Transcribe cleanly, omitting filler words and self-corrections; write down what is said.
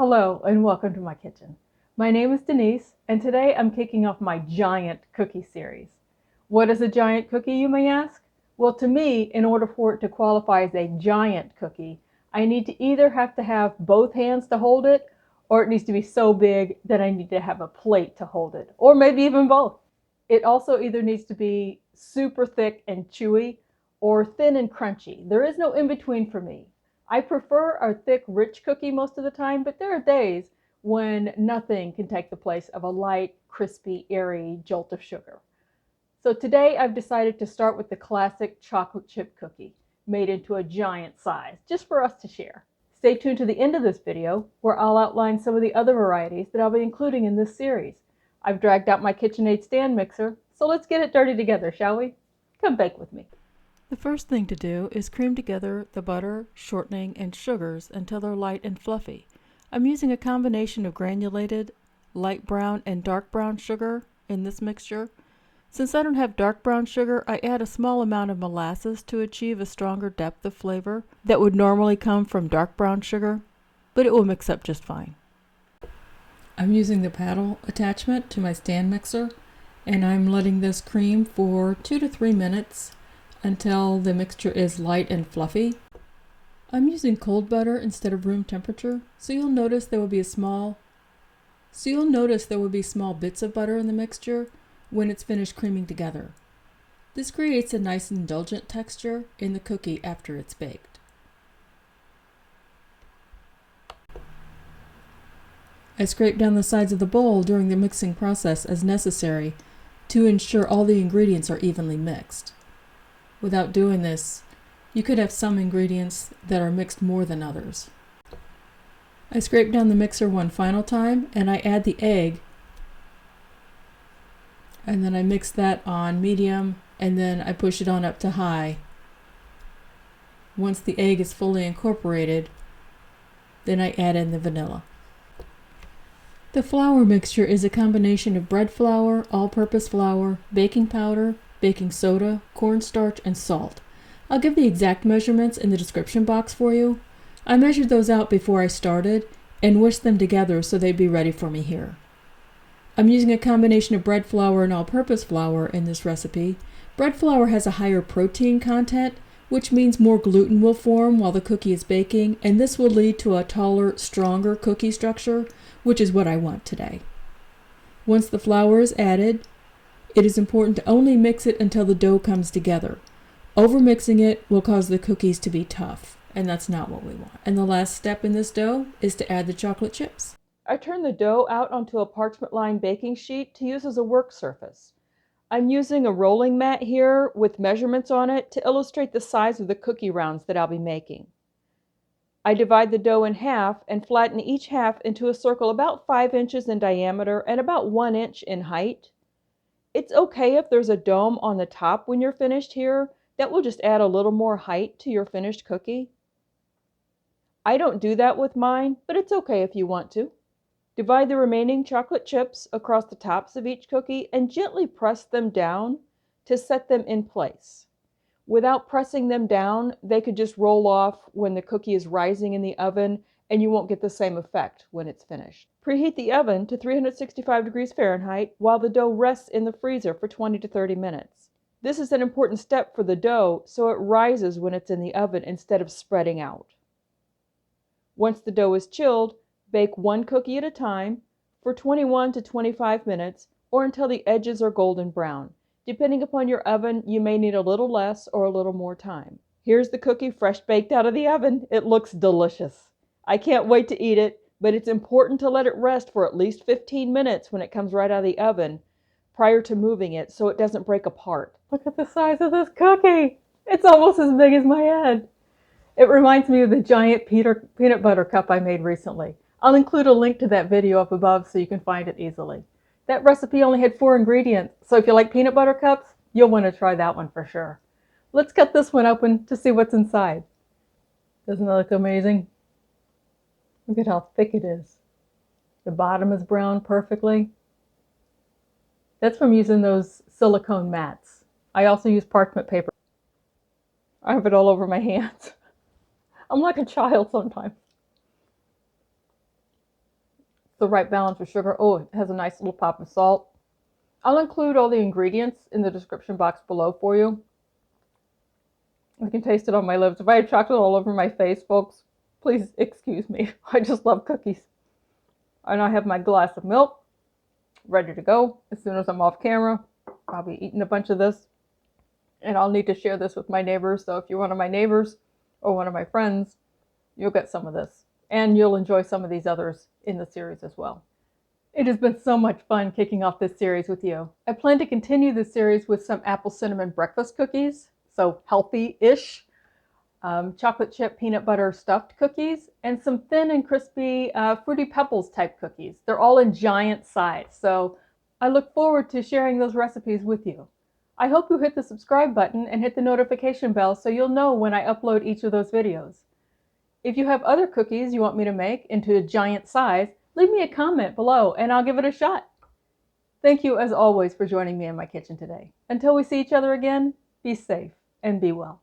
Hello and welcome to my kitchen. My name is Denise and today I'm kicking off my giant cookie series. What is a giant cookie, you may ask? Well, to me, in order for it to qualify as a giant cookie, I need to either have to have both hands to hold it, or it needs to be so big that I need to have a plate to hold it, or maybe even both. It also either needs to be super thick and chewy or thin and crunchy. There is no in between for me. I prefer a thick, rich cookie most of the time, but there are days when nothing can take the place of a light, crispy, airy jolt of sugar. So today I've decided to start with the classic chocolate chip cookie, made into a giant size, just for us to share. Stay tuned to the end of this video, where I'll outline some of the other varieties that I'll be including in this series. I've dragged out my KitchenAid stand mixer, so let's get it dirty together, shall we? Come bake with me. The first thing to do is cream together the butter, shortening, and sugars until they're light and fluffy. I'm using a combination of granulated, light brown, and dark brown sugar in this mixture. Since I don't have dark brown sugar, I add a small amount of molasses to achieve a stronger depth of flavor that would normally come from dark brown sugar, but it will mix up just fine. I'm using the paddle attachment to my stand mixer, and I'm letting this cream for 2 to 3 minutes until the mixture is light and fluffy. I'm using cold butter instead of room temperature, so you'll notice there will be small bits of butter in the mixture when it's finished creaming together. This creates a nice indulgent texture in the cookie after it's baked. I scrape down the sides of the bowl during the mixing process as necessary to ensure all the ingredients are evenly mixed. Without doing this, you could have some ingredients that are mixed more than others. I scrape down the mixer one final time and I add the egg, and then I mix that on medium, and then I push it on up to high. Once the egg is fully incorporated, then I add in the vanilla. The flour mixture is a combination of bread flour, all-purpose flour, baking powder, baking soda, cornstarch, and salt. I'll give the exact measurements in the description box for you. I measured those out before I started and whisked them together so they'd be ready for me here. I'm using a combination of bread flour and all-purpose flour in this recipe. Bread flour has a higher protein content, which means more gluten will form while the cookie is baking, and this will lead to a taller, stronger cookie structure, which is what I want today. Once the flour is added, it is important to only mix it until the dough comes together. Overmixing it will cause the cookies to be tough, and that's not what we want. And the last step in this dough is to add the chocolate chips. I turn the dough out onto a parchment-lined baking sheet to use as a work surface. I'm using a rolling mat here with measurements on it to illustrate the size of the cookie rounds that I'll be making. I divide the dough in half and flatten each half into a circle about 5 inches in diameter and about 1 inch in height. It's okay if there's a dome on the top when you're finished here. That will just add a little more height to your finished cookie. I don't do that with mine, but it's okay if you want to. Divide the remaining chocolate chips across the tops of each cookie and gently press them down to set them in place. Without pressing them down, they could just roll off when the cookie is rising in the oven, and you won't get the same effect when it's finished. Preheat the oven to 365 degrees Fahrenheit while the dough rests in the freezer for 20 to 30 minutes. This is an important step for the dough so it rises when it's in the oven instead of spreading out. Once the dough is chilled, bake one cookie at a time for 21 to 25 minutes or until the edges are golden brown. Depending upon your oven, you may need a little less or a little more time. Here's the cookie fresh baked out of the oven. It looks delicious. I can't wait to eat it, but it's important to let it rest for at least 15 minutes when it comes right out of the oven prior to moving it so it doesn't break apart. Look at the size of this cookie. It's almost as big as my head. It reminds me of the giant peanut butter cup I made recently. I'll include a link to that video up above so you can find it easily. That recipe only had 4 ingredients, so if you like peanut butter cups, you'll want to try that one for sure. Let's cut this one open to see what's inside. Doesn't that look amazing? Look at how thick it is. The bottom is brown perfectly. That's from using those silicone mats. I also use parchment paper. I have it all over my hands. I'm like a child sometimes. the right balance of sugar. Oh, it has a nice little pop of salt. I'll include all the ingredients in the description box below for you. You can taste it on my lips. If I had chocolate all over my face, folks, please excuse me. I just love cookies. And I have my glass of milk ready to go as soon as I'm off camera. I'll be eating a bunch of this. And I'll need to share this with my neighbors. So if you're one of my neighbors or one of my friends, you'll get some of this. And you'll enjoy some of these others in the series as well. It has been so much fun kicking off this series with you. I plan to continue this series with some apple cinnamon breakfast cookies, so healthy-ish, chocolate chip peanut butter stuffed cookies, and some thin and crispy Fruity Pebbles type cookies. They're all in giant size, so I look forward to sharing those recipes with you. I hope you hit the subscribe button and hit the notification bell so you'll know when I upload each of those videos. If you have other cookies you want me to make into a giant size, leave me a comment below and I'll give it a shot. Thank you as always for joining me in my kitchen today. Until we see each other again, be safe and be well.